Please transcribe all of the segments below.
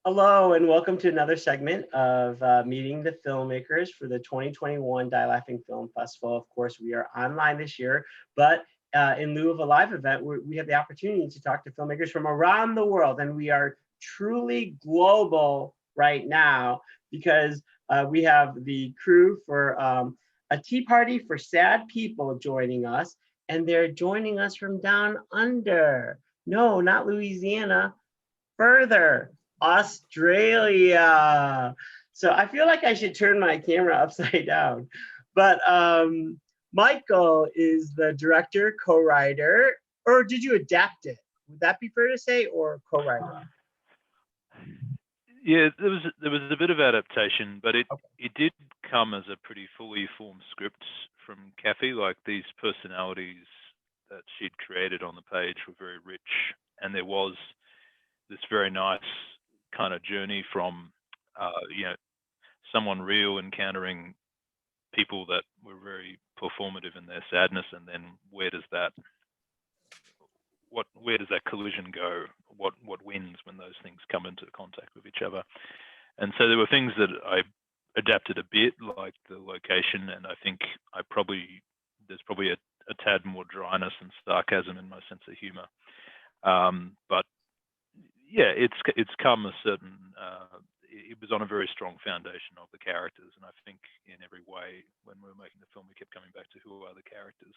Hello, and welcome to another segment of Meeting the Filmmakers for the 2021 Die Laughing Film Festival. Of course, we are online this year, but in lieu of a live event, we have the opportunity to talk to filmmakers from around the world, and we are truly global right now because we have the crew for a tea party for sad people joining us, and they're joining us from down under. No, not Louisiana, further. Australia. So I feel like I should turn my camera upside down. But Michael is the director, co-writer, or did you adapt it? Would that be fair to say, or co-writer? Yeah, there was a bit of adaptation, but it did come as a pretty fully formed script from Kathy. Like, these personalities that she'd created on the page were very rich, and there was this very nice kind of journey from someone real encountering people that were very performative in their sadness, and then where does that collision go? What wins when those things come into contact with each other? And so there were things that I adapted a bit, like the location, and I think there's probably a tad more dryness and sarcasm in my sense of humor. But yeah, it's come a certain. It was on a very strong foundation of the characters, and I think in every way, when we were making the film, we kept coming back to who are the characters.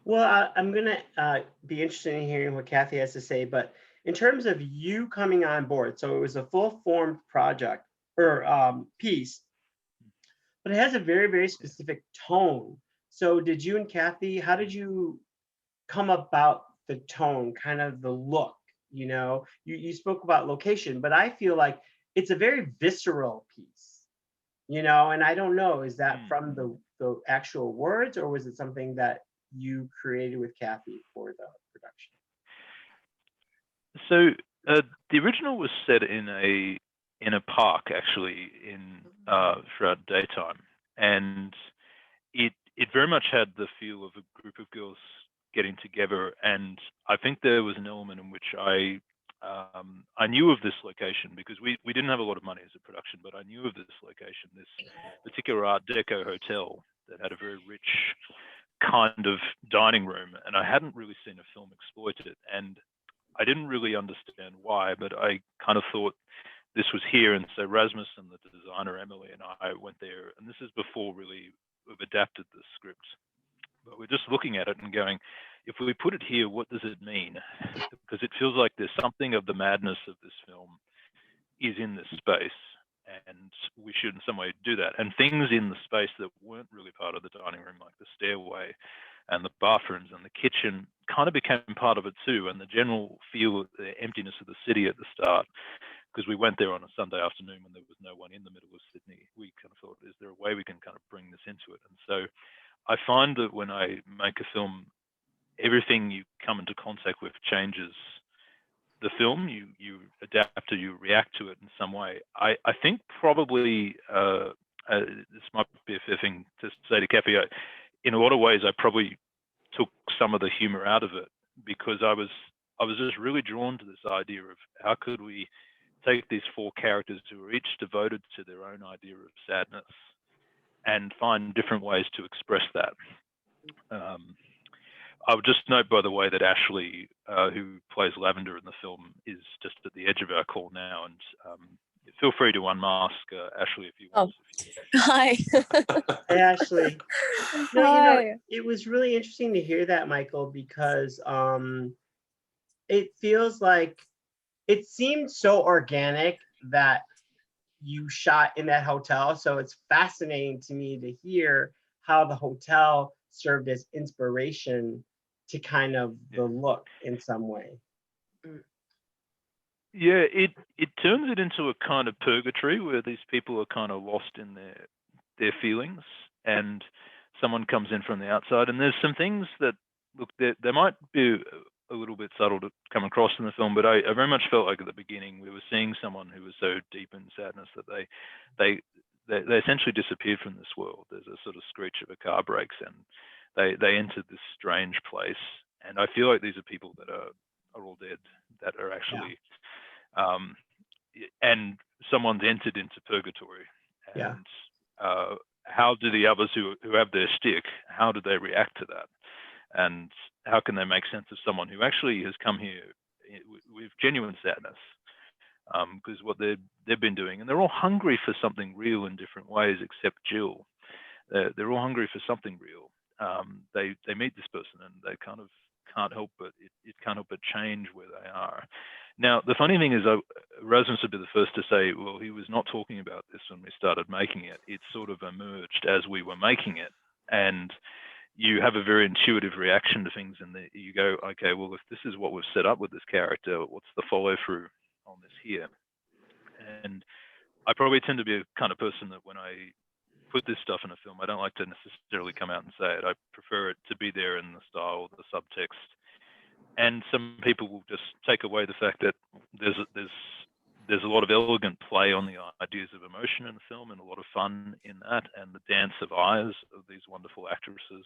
Well, I'm gonna be interested in hearing what Kathy has to say, but in terms of you coming on board, so it was a full-formed project or piece, but it has a very, very specific tone. So did you and Kathy, how did you come about the tone, kind of the look? You spoke about location, but I feel like it's a very visceral piece, and I don't know, is that from the actual words, or was it something that you created with Kathy for the production? So the original was set in a park, actually, throughout daytime, and it very much had the feel of a group of girls getting together. And I think there was an element in which I knew of this location because we didn't have a lot of money as a production, but I knew of this location, this particular Art Deco hotel that had a very rich kind of dining room, and I hadn't really seen a film exploit it, and I didn't really understand why, but I kind of thought this was here. And so Rasmus and the designer Emily and I went there, and this is before really we've adapted the script, but we're just looking at it and going, if we put it here, what does it mean? Because it feels like there's something of the madness of this film is in this space, and we should in some way do that. And things in the space that weren't really part of the dining room, like the stairway and the bathrooms and the kitchen, kind of became part of it too. And the general feel of the emptiness of the city at the start, because we went there on a Sunday afternoon when there was no one in the middle of Sydney, we kind of thought, is there a way we can kind of bring this into it? And so I find that when I make a film, everything you come into contact with changes the film. You adapt to, you react to it in some way. I think probably this might be a fair thing to say to Kathy. In a lot of ways, I probably took some of the humor out of it because I was just really drawn to this idea of how could we take these four characters who are each devoted to their own idea of sadness and find different ways to express that. I would just note, by the way, that Ashley, who plays Lavender in the film, is just at the edge of our call now, and feel free to unmask Ashley if you want. Hi. Hey, Ashley. No, it was really interesting to hear that, Michael, because it feels like it seemed so organic that you shot in that hotel. So it's fascinating to me to hear how the hotel served as inspiration to kind of the look in some way. Yeah, it turns it into a kind of purgatory where these people are kind of lost in their feelings, and someone comes in from the outside. And there's some things that, look, they might be a little bit subtle to come across in the film, but I very much felt like at the beginning we were seeing someone who was so deep in sadness that they essentially disappeared from this world. There's a sort of screech of a car brakes, and they entered this strange place. And I feel like these are people that are all dead, that are actually and someone's entered into purgatory. Yeah. And how do the others who have their stick, how do they react to that? And how can they make sense of someone who actually has come here with genuine sadness? Because what they've been doing, and they're all hungry for something real in different ways, except Jill. They're all hungry for something real. They meet this person and they kind of can't help but it can't help but change where they are. Now, the funny thing is, Rasmus would be the first to say, well, he was not talking about this when we started making it. It sort of emerged as we were making it. And you have a very intuitive reaction to things, and you go, okay, well, if this is what we've set up with this character, what's the follow through on this here? And I probably tend to be a kind of person that when I put this stuff in a film, I don't like to necessarily come out and say it. I prefer it to be there in the style, the subtext. And some people will just take away the fact that there's a lot of elegant play on the ideas of emotion in the film, and a lot of fun in that, and the dance of eyes of these wonderful actresses,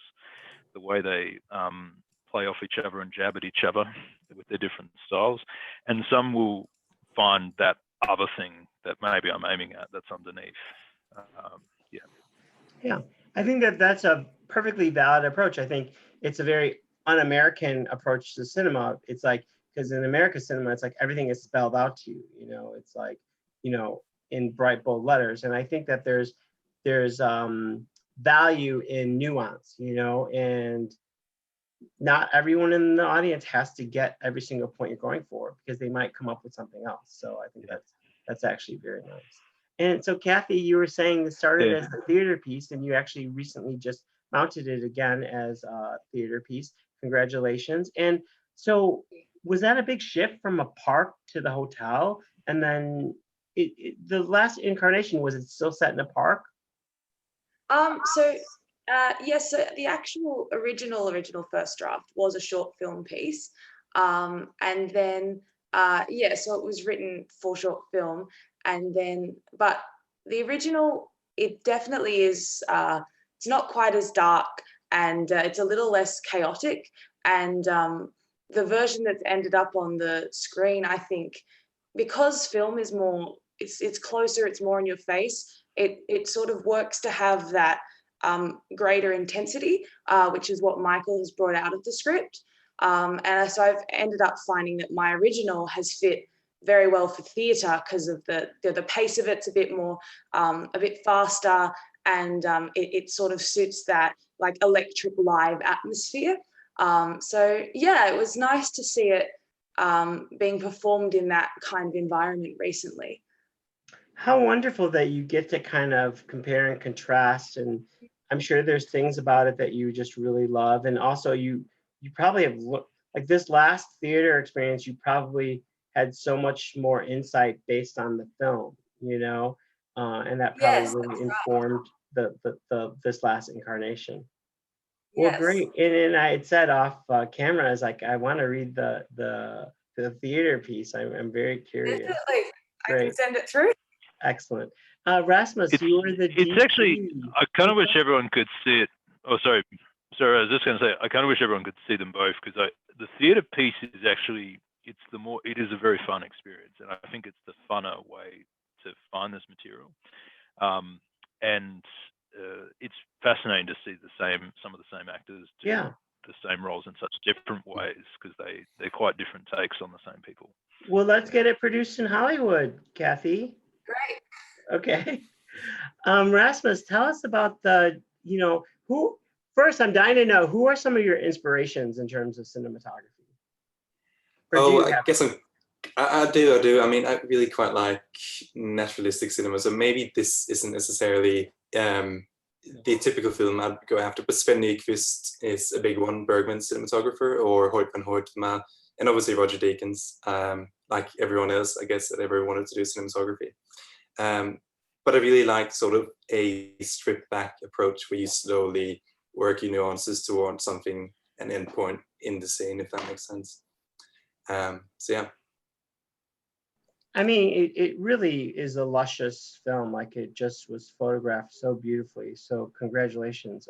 the way they play off each other and jab at each other with their different styles. And some will find that other thing that maybe I'm aiming at that's underneath. Yeah, I think that that's a perfectly valid approach. I think it's a very un-American approach to cinema. It's like, because in American cinema, it's like everything is spelled out to you, you know, it's like, you know, in bright, bold letters. And I think that there's value in nuance, you know, and not everyone in the audience has to get every single point you're going for, because they might come up with something else. So I think that's actually very nice. And so, Kathy, you were saying this started as a theater piece, and you actually recently just mounted it again as a theater piece. Congratulations. And so, was that a big shift from a park to the hotel? And then the last incarnation, was it still set in a park? Yes, so the actual original first draft was a short film piece. And then, so it was written for short film. And then, but the original, it definitely is, it's not quite as dark, and it's a little less chaotic. And the version that's ended up on the screen, I think, because film is more, it's closer, it's more in your face, it sort of works to have that greater intensity, which is what Michael has brought out of the script. And so I've ended up finding that my original has fit very well for theatre because of the pace of it's a bit more, a bit faster, and it sort of suits that like electric live atmosphere. So yeah, it was nice to see it being performed in that kind of environment recently. How wonderful that you get to kind of compare and contrast, and I'm sure there's things about it that you just really love. And also you probably have like this last theater experience, you probably had so much more insight based on the film, you know, and that probably really informed this last incarnation. Well, Yes. great. And I had said off camera, I was like, I want to read the theater piece. I'm very curious. Definitely. Great. I can send it through. Excellent. Rasmus, you were the DP. It's actually, I kind of wish everyone could see it. Oh, sorry, I was just going to say, I kind of wish everyone could see them both, because the theatre piece is actually, it is a very fun experience, and I think it's the funner way to find this material. And it's fascinating to see some of the same actors do the same roles in such different ways, because they're quite different takes on the same people. Well, let's get it produced in Hollywood, Kathy. Great. Okay. Rasmus, tell us about first, I'm dying to know, who are some of your inspirations in terms of cinematography? I guess I do. I mean, I really quite like naturalistic cinema, so maybe this isn't necessarily the typical film I'd go after, but Sven Nykvist is a big one, Bergman's cinematographer, or Hoyt van Hoytema, and obviously Roger Deakins, like everyone else, I guess, that ever wanted to do cinematography. But I really like sort of a stripped back approach where you slowly work your nuances towards something, an end point in the scene, if that makes sense. So yeah. I mean, it really is a luscious film. Like, it just was photographed so beautifully. So congratulations.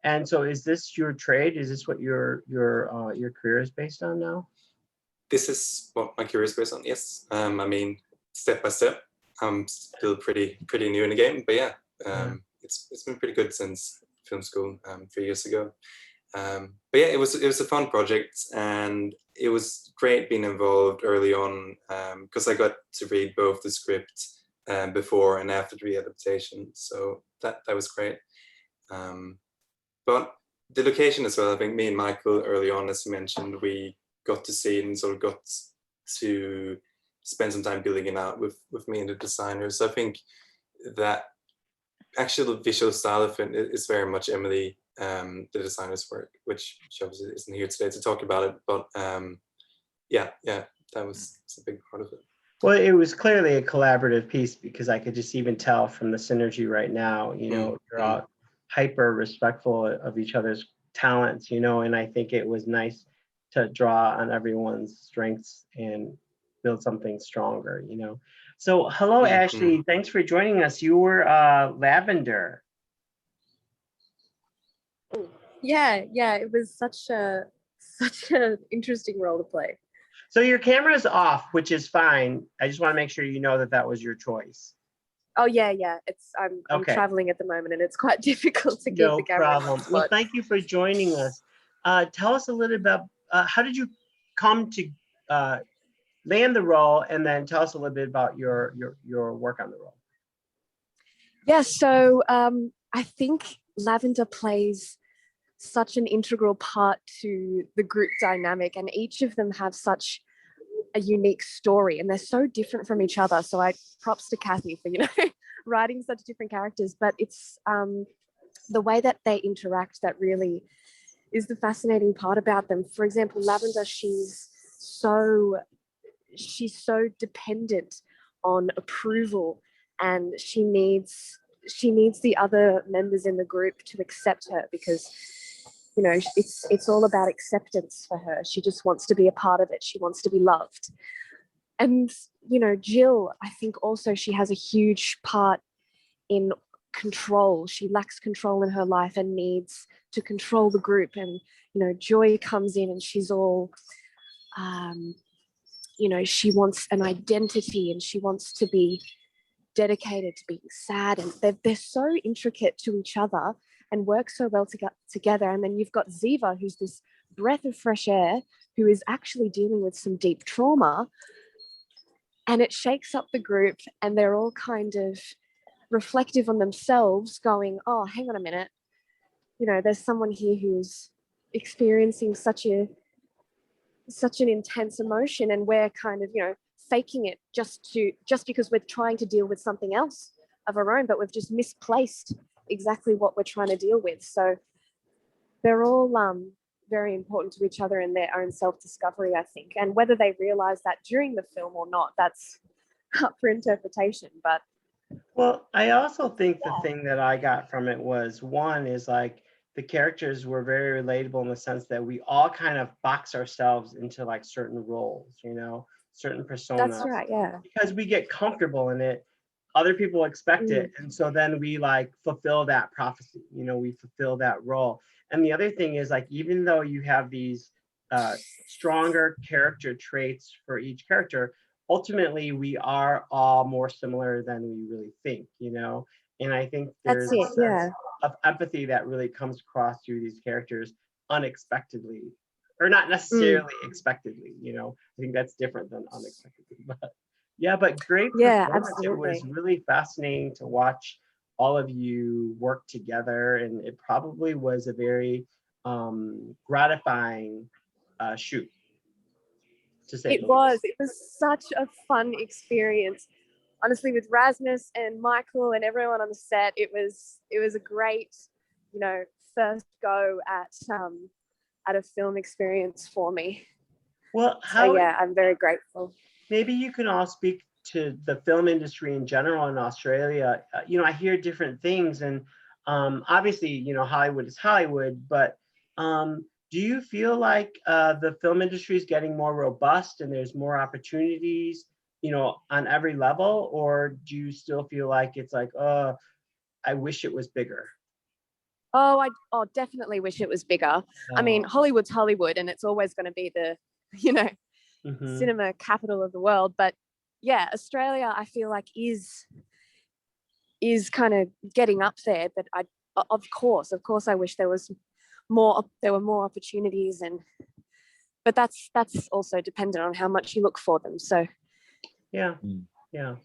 And so, is this your trade? Is this what your career is based on now? This is what my career is based on. Yes. I mean, step by step. I'm still pretty new in the game, but yeah, it's been pretty good since film school 3 years ago. But yeah, it was a fun project, and it was great being involved early on because I got to read both the script before and after the readaptation, so that was great. But the location as well, I think me and Michael early on, as you mentioned, we got to see and sort of got to spend some time building it out with me and the designers. So I think that actual visual style of it is very much Emily, the designer's work, which she obviously isn't here today to talk about it, but yeah, that was a big part of it. Well, it was clearly a collaborative piece because I could just even tell from the synergy right now, you know, you're all hyper respectful of each other's talents, you know, and I think it was nice to draw on everyone's strengths and build something stronger, you know. So hello, Ashley, thanks for joining us. You were Lavender. Yeah, it was such an interesting role to play. So your camera is off, which is fine. I just want to make sure you know that was your choice. Oh yeah. I'm traveling at the moment, and it's quite difficult to keep the camera. No problem. Well, thank you for joining us. Tell us a little about how did you come to land the role, and then tell us a little bit about your work on the role. Yeah, so I think Lavender plays such an integral part to the group dynamic, and each of them have such a unique story, and they're so different from each other. So props to Kathy for, you know, writing such different characters, but it's the way that they interact that really is the fascinating part about them. For example, Lavender, she's so dependent on approval, and she needs the other members in the group to accept her, because, you know, it's all about acceptance for her. She just wants to be a part of it. She wants to be loved. And, you know, Jill, I think also she has a huge part in control. She lacks control in her life and needs to control the group. And, you know, Joy comes in and she's all, you know, she wants an identity and she wants to be dedicated to being sad. And they're so intricate to each other and work so well together. And then you've got Ziva, who's this breath of fresh air, who is actually dealing with some deep trauma. And it shakes up the group, and they're all kind of reflective on themselves, going, oh, hang on a minute. You know, there's someone here who's experiencing such an intense emotion, and we're kind of, you know, faking it just because we're trying to deal with something else of our own, but we've just misplaced exactly what we're trying to deal with. So they're all very important to each other in their own self-discovery, I think. And whether they realize that during the film or not, that's up for interpretation. But well, I also think the thing that I got from it was, one is like the characters were very relatable in the sense that we all kind of box ourselves into like certain roles, you know, certain personas. That's right, yeah. Because we get comfortable in it, other people expect it, and so then we like fulfill that prophecy, you know, we fulfill that role. And the other thing is, like, even though you have these stronger character traits for each character, ultimately we are all more similar than we really think, you know. And I think there's a sense of empathy that really comes across through these characters unexpectedly, or not necessarily expectedly, you know. I think that's different than unexpectedly, but yeah, but great. Yeah, absolutely. It was really fascinating to watch all of you work together, and it probably was a very gratifying shoot, to say the least. It was such a fun experience. Honestly, with Rasmus and Michael and everyone on the set, it was a great, you know, first go at a film experience for me. Well, I'm very grateful. Maybe you can all speak to the film industry in general in Australia. You know, I hear different things, and obviously, you know, Hollywood is Hollywood, but do you feel like the film industry is getting more robust and there's more opportunities, you know, on every level? Or do you still feel like it's like, oh, I wish it was bigger? Oh, I definitely wish it was bigger. I mean, Hollywood's Hollywood, and it's always going to be the, you know, cinema capital of the world. But yeah, Australia, I feel like is kind of getting up there, but of course, I wish there were more opportunities, but that's also dependent on how much you look for them. So yeah, yeah.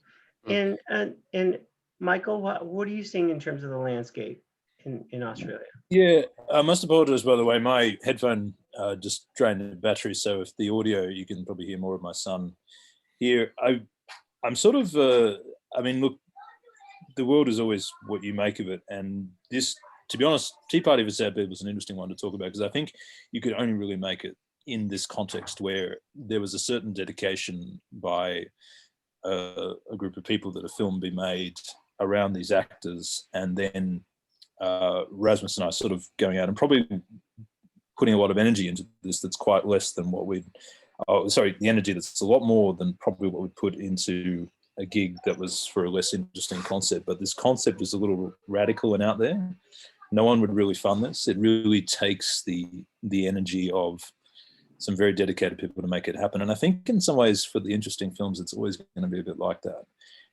And Michael, what are you seeing in terms of the landscape in Australia? Yeah, I must apologize, by the way. My headphone just drained the battery, so if the audio, you can probably hear more of my son here. I'm sort of, I mean, look, the world is always what you make of it. And this, to be honest, Tea Party for Sad People is an interesting one to talk about, because I think you could only really make it in this context where there was a certain dedication by a group of people that a film be made around these actors, and then Rasmus and I sort of going out and probably putting a lot of energy into this that's quite less than what we'd, the energy that's a lot more than probably what we'd put into a gig that was for a less interesting concept. But this concept is a little radical and out there. No one would really fund this. It really takes the energy of some very dedicated people to make it happen. And I think in some ways for the interesting films, it's always going to be a bit like that.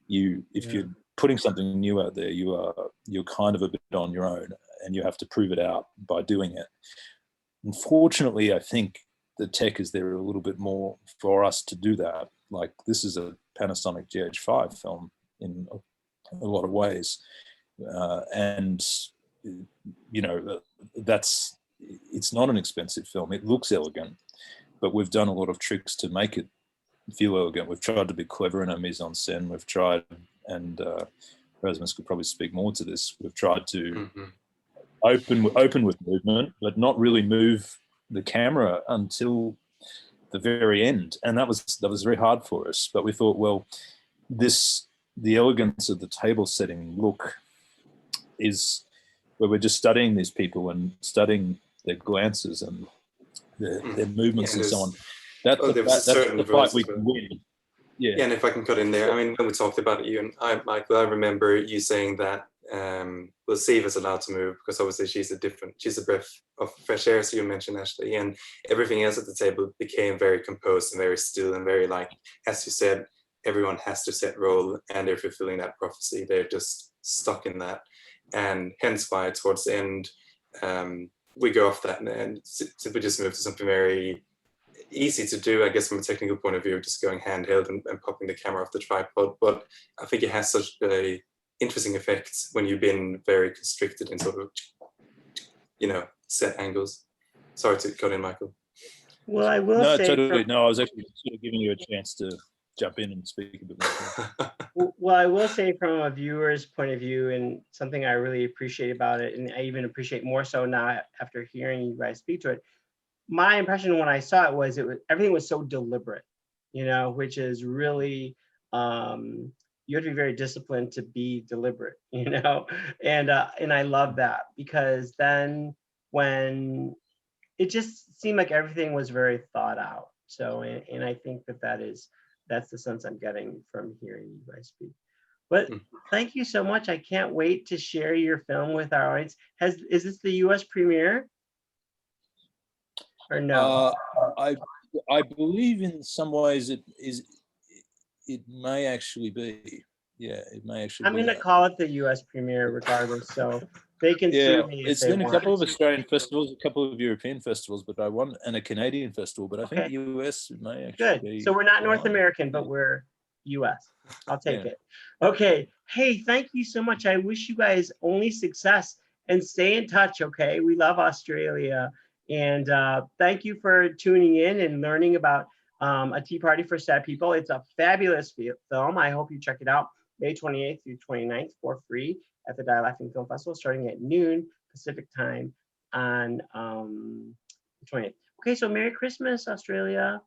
If you're putting something new out there, you're kind of a bit on your own, and you have to prove it out by doing it. Unfortunately, I think the tech is there a little bit more for us to do that. Like, this is a Panasonic GH5 film in a lot of ways. And, you know, it's not an expensive film. It looks elegant, but we've done a lot of tricks to make it feel elegant. We've tried to be clever in our mise en scène. We've tried, and Rasmus could probably speak more to this, we've tried to open with movement, but not really move the camera until the very end. And that was very hard for us. But we thought, well, the elegance of the table setting look is where we're just studying these people and studying their glances and their movements and so on. That's the fight we can win. Yeah, and if I can cut in there, I mean, when we talked about it, you and I, Michael, I remember you saying that we'll see if it's allowed to move, because obviously she's a breath of fresh air, so you mentioned Ashley, and everything else at the table became very composed and very still and very, like, as you said, everyone has to set role, and they're fulfilling that prophecy. They're just stuck in that, and hence why towards the end we go off that and we just move to something very easy to do, I guess, from a technical point of view, just going handheld and popping the camera off the tripod. But I think it has such a interesting effect when you've been very constricted in sort of, you know, set angles. Sorry to cut in, Michael. Well, I will say... Totally. No, I was actually sort of giving you a chance to jump in and speak a bit more. Well, I will say from a viewer's point of view, and something I really appreciate about it, and I even appreciate more so now after hearing you guys speak to it, my impression when I saw it was everything was so deliberate, you know, which is really, you have to be very disciplined to be deliberate, you know, and I love that, because then when it just seemed like everything was very thought out. So, and I think that's the sense I'm getting from hearing you guys speak. But thank you so much. I can't wait to share your film with our audience. Is this the US premiere? Or no? I believe in some ways it may actually be. Yeah, it may actually I'm be. going to call it the US premiere regardless, so they can sue me if it's they been want. a couple of Australian festivals, a couple of European festivals, but and a Canadian festival, but I think the US may actually be. So we're not North American, but we're US. I'll take it. Okay. Hey, thank you so much. I wish you guys only success, and stay in touch, okay? We love Australia. And thank you for tuning in and learning about A Tea Party for Sad People. It's a fabulous film. I hope you check it out May 28th through 29th for free at the DLFF Film Festival, starting at noon Pacific time on the 20th. Okay, so Merry Christmas, Australia.